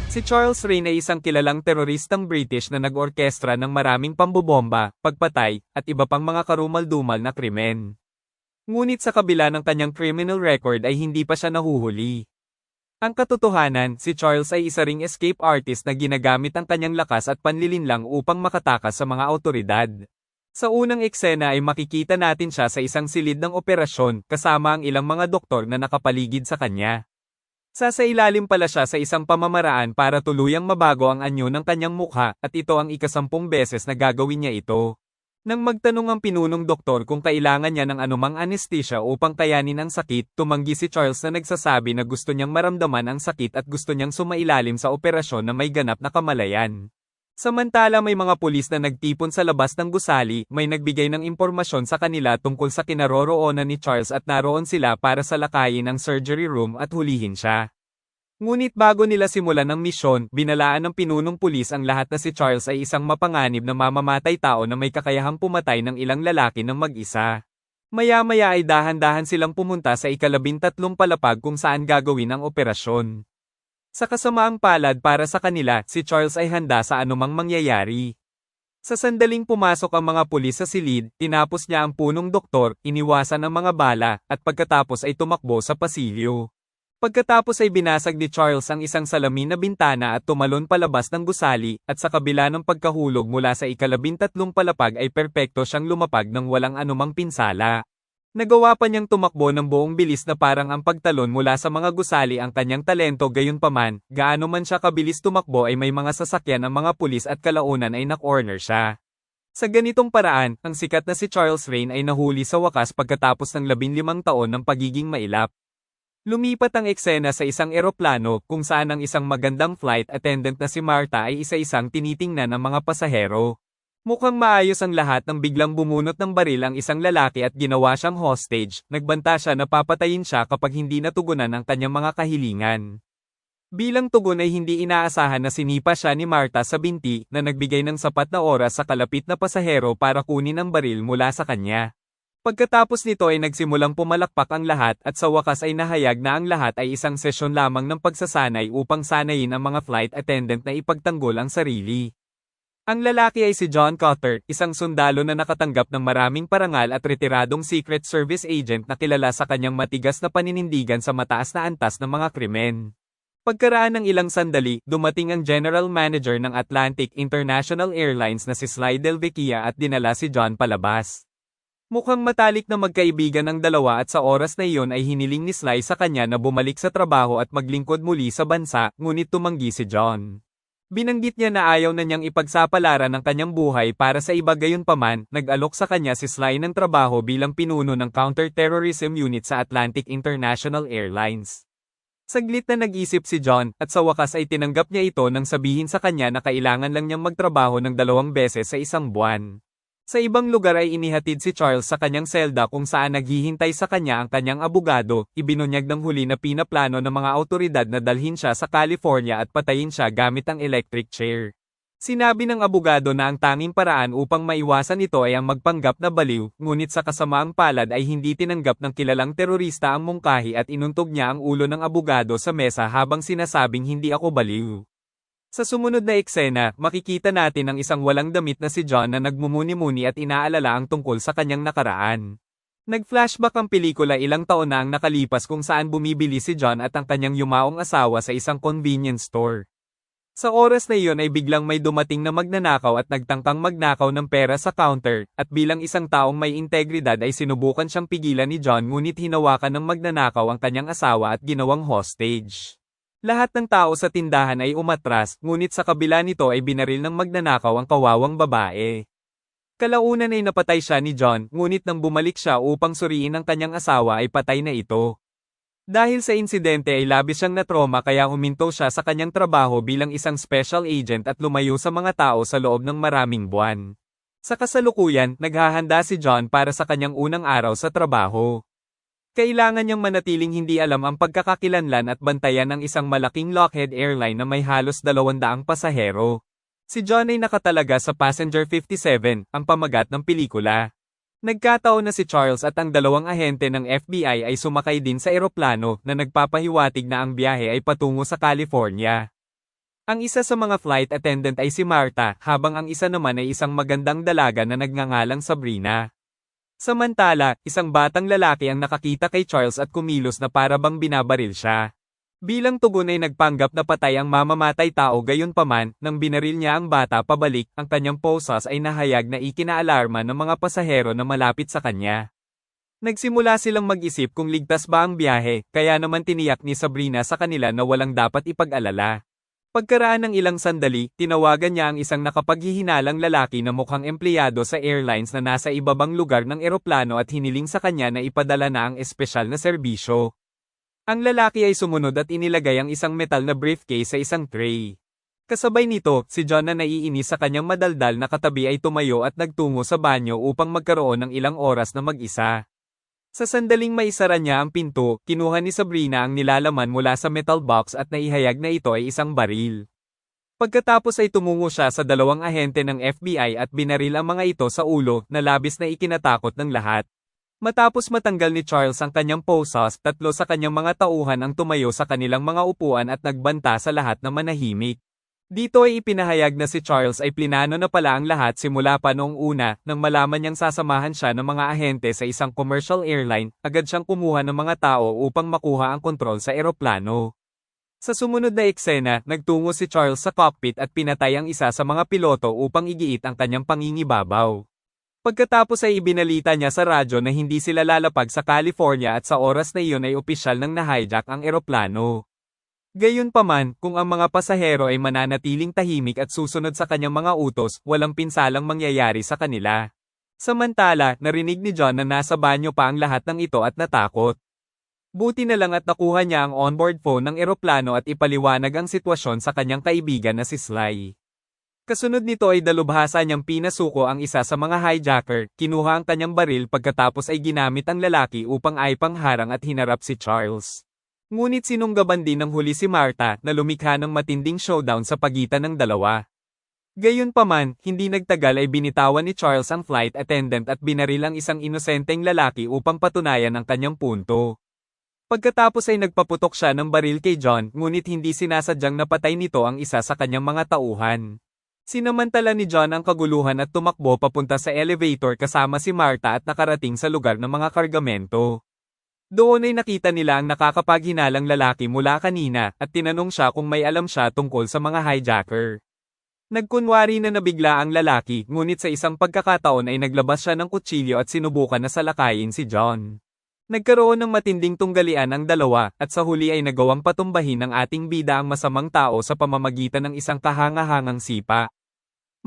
Si Charles Rain ay isang kilalang teroristang British na nag-orkestra ng maraming pambobomba, pagpatay, at iba pang mga karumal-dumal na krimen. Ngunit sa kabila ng kanyang criminal record ay hindi pa siya nahuhuli. Ang katotohanan, si Charles ay isa ring escape artist na ginagamit ang kanyang lakas at panlilinlang upang makatakas sa mga awtoridad. Sa unang eksena ay makikita natin siya sa isang silid ng operasyon kasama ang ilang mga doktor na nakapaligid sa kanya. Sasailalim pala siya sa isang pamamaraan para tuluyang mabago ang anyo ng kanyang mukha at ito ang ika-10 beses na gagawin niya ito. Nang magtanong ang pinunong doktor kung kailangan niya ng anumang anesthesia upang kayanin ang sakit, tumanggi si Charles na nagsasabi na gusto niyang maramdaman ang sakit at gusto niyang sumailalim sa operasyon na may ganap na kamalayan. Samantala may mga pulis na nagtipon sa labas ng gusali, may nagbigay ng impormasyon sa kanila tungkol sa kinaroroonan ni Charles at naroon sila para salakayin ang surgery room at hulihin siya. Ngunit bago nila simulan ang misyon, binalaan ng pinunong pulis ang lahat na si Charles ay isang mapanganib na mamamatay tao na may kakayahang pumatay ng ilang lalaki ng mag-isa. Maya-maya ay dahan-dahan silang pumunta sa ika-13 palapag kung saan gagawin ang operasyon. Sa kasamaang palad para sa kanila, si Charles ay handa sa anumang mangyayari. Sa sandaling pumasok ang mga pulis sa silid, tinapos niya ang punong doktor, iniwasan ang mga bala, at pagkatapos ay tumakbo sa pasilyo. Pagkatapos ay binasag ni Charles ang isang salamin na bintana at tumalon palabas ng gusali, at sa kabila ng pagkahulog mula sa ika-13 palapag ay perpekto siyang lumapag ng walang anumang pinsala. Nagawa pa niyang tumakbo ng buong bilis na parang ang pagtalon mula sa mga gusali ang kanyang talento, gayunpaman, gaano man siya kabilis tumakbo ay may mga sasakyan ang mga pulis at kalaunan ay na-corner siya. Sa ganitong paraan, ang sikat na si Charles Rain ay nahuli sa wakas pagkatapos ng 15 taon ng pagiging mailap. Lumipat ang eksena sa isang eroplano kung saan ang isang magandang flight attendant na si Martha ay isa-isang tinitingnan ng mga pasahero. Mukhang maayos ang lahat nang biglang bumunot ng baril ang isang lalaki at ginawa siyang hostage, nagbanta siya na papatayin siya kapag hindi natugunan ang kanyang mga kahilingan. Bilang tugon ay hindi inaasahan na sinipa siya ni Martha sa binti na nagbigay ng sapat na oras sa kalapit na pasahero para kunin ang baril mula sa kanya. Pagkatapos nito ay nagsimulang pumalakpak ang lahat at sa wakas ay nahayag na ang lahat ay isang sesyon lamang ng pagsasanay upang sanayin ang mga flight attendant na ipagtanggol ang sarili. Ang lalaki ay si John Cotter, isang sundalo na nakatanggap ng maraming parangal at retiradong Secret Service agent na kilala sa kanyang matigas na paninindigan sa mataas na antas ng mga krimen. Pagkaraan ng ilang sandali, dumating ang General Manager ng Atlantic International Airlines na si Sly Del Vecchia at dinala si John palabas. Mukhang matalik na magkaibigan ang dalawa at sa oras na iyon ay hiniling ni Sly sa kanya na bumalik sa trabaho at maglingkod muli sa bansa, ngunit tumanggi si John. Binanggit niya na ayaw na niyang ipagsapalaran ng kanyang buhay para sa iba, gayunpaman, nag-alok sa kanya si Sly ng trabaho bilang pinuno ng Counter-Terrorism Unit sa Atlantic International Airlines. Saglit na nag-isip si John, at sa wakas ay tinanggap niya ito nang sabihin sa kanya na kailangan lang niyang magtrabaho ng 2 beses sa isang buwan. Sa ibang lugar ay inihatid si Charles sa kanyang selda kung saan naghihintay sa kanya ang kanyang abogado, ibinunyag ng huli na pinaplano ng mga awtoridad na dalhin siya sa California at patayin siya gamit ang electric chair. Sinabi ng abogado na ang tanging paraan upang maiwasan ito ay ang magpanggap na baliw, ngunit sa kasamaang palad ay hindi tinanggap ng kilalang terorista ang mungkahi at inuntog niya ang ulo ng abogado sa mesa habang sinasabing hindi ako baliw. Sa sumunod na eksena, makikita natin ang isang walang damit na si John na nagmumuni-muni at inaalala ang tungkol sa kanyang nakaraan. Nag-flashback ang pelikula ilang taon na ang nakalipas kung saan bumibili si John at ang kanyang yumaong asawa sa isang convenience store. Sa oras na iyon ay biglang may dumating na magnanakaw at nagtangkang magnakaw ng pera sa counter, at bilang isang taong may integridad ay sinubukan siyang pigilan ni John, ngunit hinawakan ng magnanakaw ang kanyang asawa at ginawang hostage. Lahat ng tao sa tindahan ay umatras, ngunit sa kabila nito ay binaril ng magnanakaw ang kawawang babae. Kalaunan ay napatay siya ni John, ngunit nang bumalik siya upang suriin ang kanyang asawa ay patay na ito. Dahil sa insidente ay labis siyang natroma kaya huminto siya sa kanyang trabaho bilang isang special agent at lumayo sa mga tao sa loob ng maraming buwan. Sa kasalukuyan, naghahanda si John para sa kanyang unang araw sa trabaho. Kailangan niyang manatiling hindi alam ang pagkakakilanlan at bantayan ng isang malaking Lockheed airline na may halos 200 pasahero. Si John ay nakatalaga sa Passenger 57, ang pamagat ng pelikula. Nagkataon na si Charles at ang 2 ahente ng FBI ay sumakay din sa eroplano na nagpapahiwatig na ang biyahe ay patungo sa California. Ang isa sa mga flight attendant ay si Marta, habang ang isa naman ay isang magandang dalaga na nagngangalang Sabrina. Samantala, isang batang lalaki ang nakakita kay Charles at kumilos na para bang binabaril siya. Bilang tugon ay nagpanggap na patay ang mamamatay tao, gayunpaman, nang binaril niya ang bata pabalik, ang kanyang posas ay nahayag na ikinaalarma ng mga pasahero na malapit sa kanya. Nagsimula silang mag-isip kung ligtas ba ang biyahe, kaya naman tiniyak ni Sabrina sa kanila na walang dapat ipag-alala. Pagkaraan ng ilang sandali, tinawagan niya ang isang nakapaghihinalang lalaki na mukhang empleyado sa airlines na nasa ibabang lugar ng eroplano at hiniling sa kanya na ipadala na ang espesyal na serbisyo. Ang lalaki ay sumunod at inilagay ang isang metal na briefcase sa isang tray. Kasabay nito, si John na naiinis sa kanyang madaldal na katabi ay tumayo at nagtungo sa banyo upang magkaroon ng ilang oras na mag-isa. Sa sandaling maisara niya ang pinto, kinuha ni Sabrina ang nilalaman mula sa metal box at naihayag na ito ay isang baril. Pagkatapos ay tumungo siya sa dalawang ahente ng FBI at binaril ang mga ito sa ulo na labis na ikinatakot ng lahat. Matapos matanggal ni Charles ang kanyang posas, 3 sa kanyang mga tauhan ang tumayo sa kanilang mga upuan at nagbanta sa lahat na manahimik. Dito ay ipinahayag na si Charles ay plinano na pala ang lahat simula pa noong una, nang malaman niyang sasamahan siya ng mga ahente sa isang commercial airline, agad siyang kumuha ng mga tao upang makuha ang kontrol sa eroplano. Sa sumunod na eksena, nagtungo si Charles sa cockpit at pinatay ang isa sa mga piloto upang igiit ang kanyang pangingibabaw. Pagkatapos ay ibinalita niya sa radyo na hindi sila lalapag sa California at sa oras na iyon ay opisyal nang na-hijack ang eroplano. Gayunpaman, kung ang mga pasahero ay mananatiling tahimik at susunod sa kanyang mga utos, walang pinsalang mangyayari sa kanila. Samantala, narinig ni John na nasa banyo pa ang lahat ng ito at natakot. Buti na lang at nakuha niya ang onboard phone ng eroplano at ipaliwanag ang sitwasyon sa kanyang kaibigan na si Sly. Kasunod nito ay dalubhasa niyang pinasuko ang isa sa mga hijacker, kinuha ang kanyang baril pagkatapos ay ginamit ang lalaki upang pangharang at hinarap si Charles. Ngunit sinunggaban din ng huli si Marta na lumikha ng matinding showdown sa pagitan ng dalawa. Gayunpaman, hindi nagtagal ay binitawan ni Charles ang flight attendant at binaril ang isang inosenteng lalaki upang patunayan ang kanyang punto. Pagkatapos ay nagpaputok siya ng baril kay John, ngunit hindi sinasadyang napatay nito ang isa sa kanyang mga tauhan. Sinamantala ni John ang kaguluhan at tumakbo papunta sa elevator kasama si Marta at nakarating sa lugar ng mga kargamento. Doon ay nakita nila ang nakakapaghinalang lalaki mula kanina at tinanong siya kung may alam siya tungkol sa mga hijacker. Nagkunwari na nabigla ang lalaki, ngunit sa isang pagkakataon ay naglabas siya ng kutsilyo at sinubukan na salakayin si John. Nagkaroon ng matinding tunggalian ang dalawa, at sa huli ay nagawang patumbahin ng ating bida ang masamang tao sa pamamagitan ng isang kahangahangang sipa.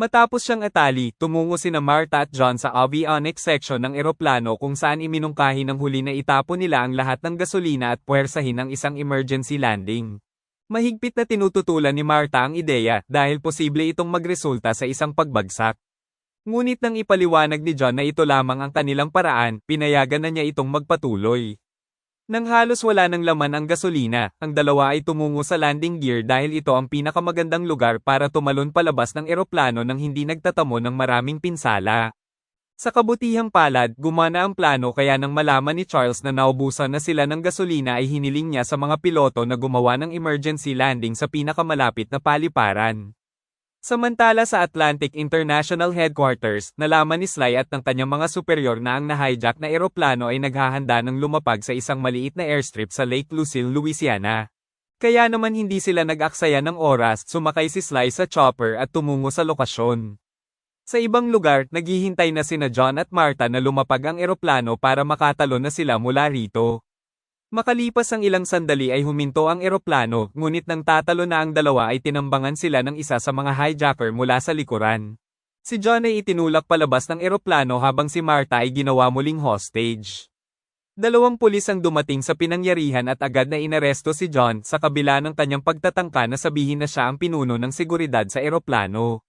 Matapos siyang atali, tumungo sina Marta at John sa avionics section ng eroplano kung saan iminungkahi ng huli na itapon nila ang lahat ng gasolina at puwersahin ang isang emergency landing. Mahigpit na tinututulan ni Marta ang ideya dahil posible itong magresulta sa isang pagbagsak. Ngunit nang ipaliwanag ni John na ito lamang ang kanilang paraan, pinayagan na niya itong magpatuloy. Nang halos wala ng laman ang gasolina, ang dalawa ay tumungo sa landing gear dahil ito ang pinakamagandang lugar para tumalon palabas ng eroplano nang hindi nagtatamo ng maraming pinsala. Sa kabutihang palad, gumana ang plano kaya nang malaman ni Charles na naubusan na sila ng gasolina ay hiniling niya sa mga piloto na gumawa ng emergency landing sa pinakamalapit na paliparan. Samantala sa Atlantic International Headquarters, nalaman ni Sly at ng kanyang mga superior na ang na-hijack na eroplano ay naghahanda ng lumapag sa isang maliit na airstrip sa Lake Lucille, Louisiana. Kaya naman hindi sila nag-aksaya ng oras, sumakay si Sly sa chopper at tumungo sa lokasyon. Sa ibang lugar, naghihintay na sina John at Marta na lumapag ang eroplano para makatalon na sila mula rito. Makalipas ang ilang sandali ay huminto ang eroplano, ngunit nang tatalo na ang dalawa ay tinambangan sila ng isa sa mga hijacker mula sa likuran. Si John ay itinulak palabas ng eroplano habang si Marta ay ginawa muling hostage. 2 pulis ang dumating sa pinangyarihan at agad na inaresto si John sa kabila ng kanyang pagtatangka na sabihin na siya ang pinuno ng seguridad sa eroplano.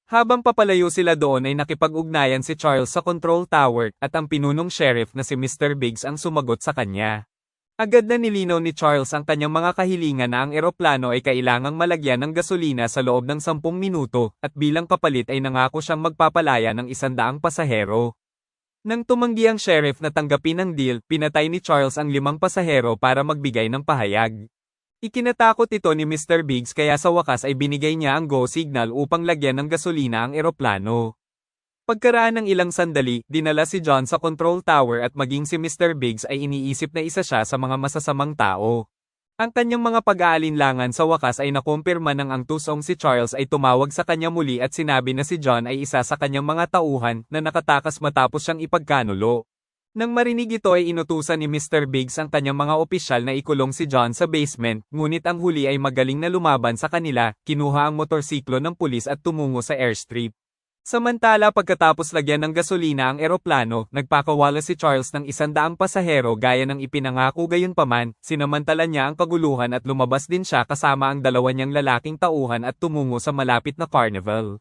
Habang papalayo sila doon ay nakipag-ugnayan si Charles sa control tower at ang pinunong sheriff na si Mr. Biggs ang sumagot sa kanya. Agad na nilinaw ni Charles ang kanyang mga kahilingan na ang eroplano ay kailangang malagyan ng gasolina sa loob ng 10 minuto, at bilang kapalit ay nangako siyang magpapalaya ng 100 pasahero. Nang tumanggi ang sheriff na tanggapin ang deal, pinatay ni Charles ang 5 pasahero para magbigay ng pahayag. Ikinatakot ito ni Mr. Biggs kaya sa wakas ay binigay niya ang go signal upang lagyan ng gasolina ang eroplano. Pagkaraan ng ilang sandali, dinala si John sa control tower at maging si Mr. Biggs ay iniisip na isa siya sa mga masasamang tao. Ang kanyang mga pag-aalinlangan sa wakas ay nakumpirma nang ang tusong si Charles ay tumawag sa kanya muli at sinabi na si John ay isa sa kanyang mga tauhan na nakatakas matapos siyang ipagkanulo. Nang marinig ito ay inutusan ni Mr. Biggs ang kanyang mga opisyal na ikulong si John sa basement, ngunit ang huli ay magaling na lumaban sa kanila, kinuha ang motorsiklo ng pulis at tumungo sa airstrip. Samantala pagkatapos lagyan ng gasolina ang eroplano, nagpakawala si Charles ng 100 pasahero gaya ng ipinangako gayunpaman, sinamantala niya ang kaguluhan at lumabas din siya kasama ang dalawa niyang lalaking tauhan at tumungo sa malapit na carnival.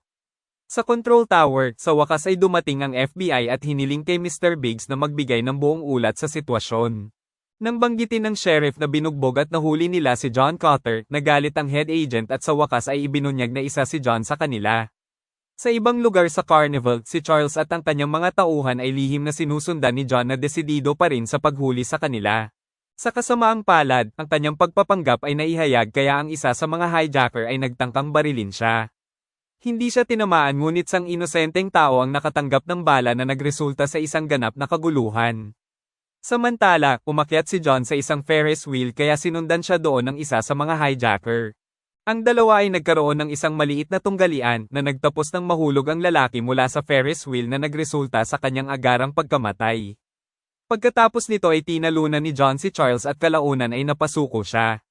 Sa control tower, sa wakas ay dumating ang FBI at hiniling kay Mr. Biggs na magbigay ng buong ulat sa sitwasyon. Nang banggitin ng sheriff na binugbog at nahuli nila si John Cotter, nagalit ang head agent at sa wakas ay ibinunyag na isa si John sa kanila. Sa ibang lugar sa carnival, si Charles at ang kanyang mga tauhan ay lihim na sinusundan ni John na desidido pa rin sa paghuli sa kanila. Sa kasamaang palad, ang kanyang pagpapanggap ay naihayag kaya ang isa sa mga hijacker ay nagtangkang barilin siya. Hindi siya tinamaan ngunit sang inosenteng tao ang nakatanggap ng bala na nagresulta sa isang ganap na kaguluhan. Samantala, umakyat si John sa isang Ferris wheel kaya sinundan siya doon ng isa sa mga hijacker. Ang dalawa ay nagkaroon ng isang maliit na tunggalian na nagtapos ng mahulog ang lalaki mula sa Ferris wheel na nagresulta sa kanyang agarang pagkamatay. Pagkatapos nito ay tinalunan ni John si Charles at kalaunan ay napasuko siya.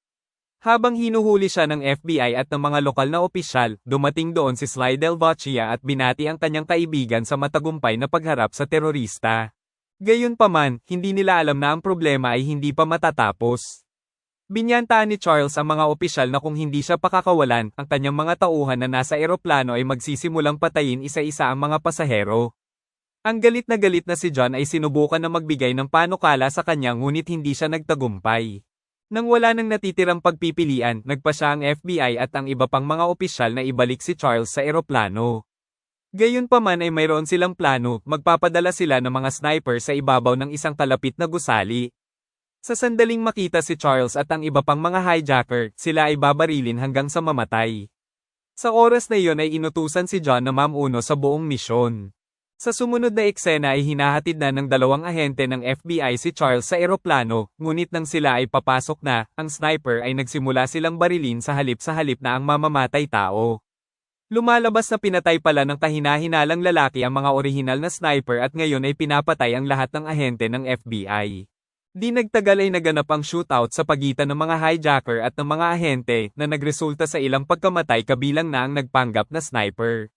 Habang hinuhuli siya ng FBI at ng mga lokal na opisyal, dumating doon si Slidell Vachia at binati ang kanyang kaibigan sa matagumpay na pagharap sa terorista. Gayunpaman, hindi nila alam na ang problema ay hindi pa matatapos. Binyantaan ni Charles ang mga opisyal na kung hindi siya pakakawalan, ang kanyang mga tauhan na nasa eroplano ay magsisimulang patayin isa-isa ang mga pasahero. Ang galit na si John ay sinubukan na magbigay ng panukala sa kanya ngunit hindi siya nagtagumpay. Nang wala nang natitirang pagpipilian, nagpa siya ang FBI at ang iba pang mga opisyal na ibalik si Charles sa eroplano. Gayunpaman ay mayroon silang plano, magpapadala sila ng mga sniper sa ibabaw ng isang kalapit na gusali. Sa sandaling makita si Charles at ang iba pang mga hijacker, sila ay babarilin hanggang sa mamatay. Sa oras na iyon ay inutusan si John na mamuno sa buong misyon. Sa sumunod na eksena ay hinahatid na ng dalawang ahente ng FBI si Charles sa eroplano, ngunit nang sila ay papasok na, ang sniper ay nagsimula silang barilin sa halip na ang mamamatay tao. Lumalabas na pinatay pala ng kahina-hinalang lalaki ang mga orihinal na sniper at ngayon ay pinapatay ang lahat ng ahente ng FBI. Di nagtagal ay naganap ang shootout sa pagitan ng mga hijacker at ng mga ahente na nagresulta sa ilang pagkamatay kabilang na ang nagpanggap na sniper.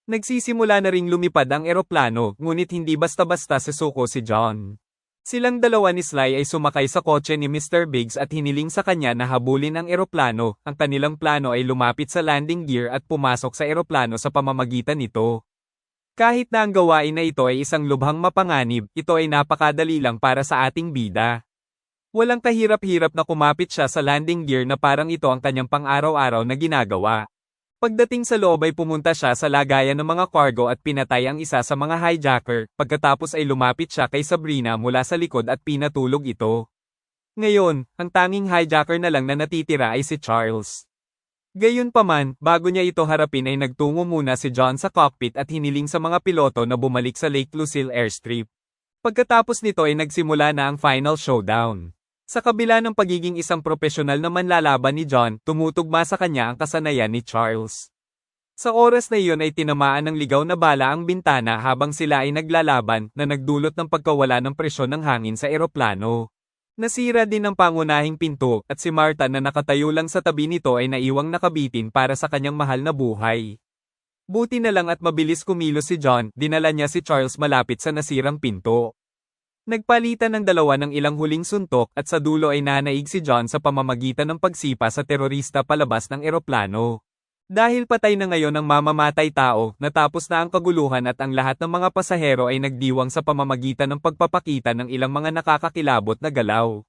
Nagsisimula na ring lumipad ang eroplano ngunit hindi basta-basta susuko si John. Silang dalawa ni Sly ay sumakay sa kotse ni Mr. Biggs at hiniling sa kanya na habulin ang eroplano. Ang kanilang plano ay lumapit sa landing gear at pumasok sa eroplano sa pamamagitan nito. Kahit na ang gawain na ito ay isang lubhang mapanganib, ito ay napakadali lang para sa ating bida. Walang kahirap-hirap na kumapit siya sa landing gear na parang ito ang kanyang pang-araw-araw na ginagawa. Pagdating sa loob ay pumunta siya sa lagayan ng mga cargo at pinatay ang isa sa mga hijacker, pagkatapos ay lumapit siya kay Sabrina mula sa likod at pinatulog ito. Ngayon, ang tanging hijacker na lang na natitira ay si Charles. Gayunpaman, bago niya ito harapin ay nagtungo muna si John sa cockpit at hiniling sa mga piloto na bumalik sa Lake Lucille Airstrip. Pagkatapos nito ay nagsimula na ang final showdown. Sa kabila ng pagiging isang propesyonal na manlalaban ni John, tumutugma sa kanya ang kasanayan ni Charles. Sa oras na iyon ay tinamaan ng ligaw na bala ang bintana habang sila ay naglalaban na nagdulot ng pagkawala ng presyon ng hangin sa eroplano. Nasira din ang pangunahing pinto, at si Martha na nakatayo lang sa tabi nito ay naiwang nakabitin para sa kanyang mahal na buhay. Buti na lang at mabilis kumilos si John, dinala niya si Charles malapit sa nasirang pinto. Nagpalitan ng dalawa ng ilang huling suntok at sa dulo ay nanaig si John sa pamamagitan ng pagsipa sa terorista palabas ng eroplano. Dahil patay na ngayon ang mamamatay tao, natapos na ang kaguluhan at ang lahat ng mga pasahero ay nagdiwang sa pamamagitan ng pagpapakita ng ilang mga nakakakilabot na galaw.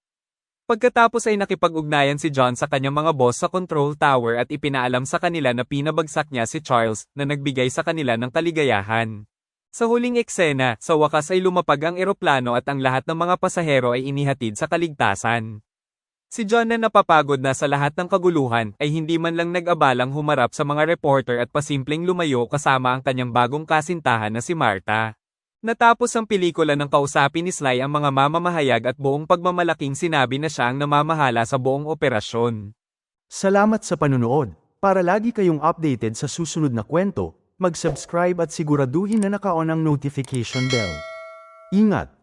Pagkatapos ay nakipag-ugnayan si John sa kanyang mga boss sa control tower at ipinaalam sa kanila na pinabagsak niya si Charles na nagbigay sa kanila ng kaligayahan. Sa huling eksena, sa wakas ay lumapag ang eroplano at ang lahat ng mga pasahero ay inihatid sa kaligtasan. Si John na napapagod na sa lahat ng kaguluhan ay hindi man lang nag-abalang humarap sa mga reporter at pasimpleng lumayo kasama ang kanyang bagong kasintahan na si Martha. Natapos ang pelikula ng kausapin ni Sly ang mga mamamahayag at buong pagmamalaking sinabi na siya ang namamahala sa buong operasyon. Salamat sa panunood. Para lagi kayong updated sa susunod na kwento, mag-subscribe at siguraduhin na naka-on ang notification bell. Ingat!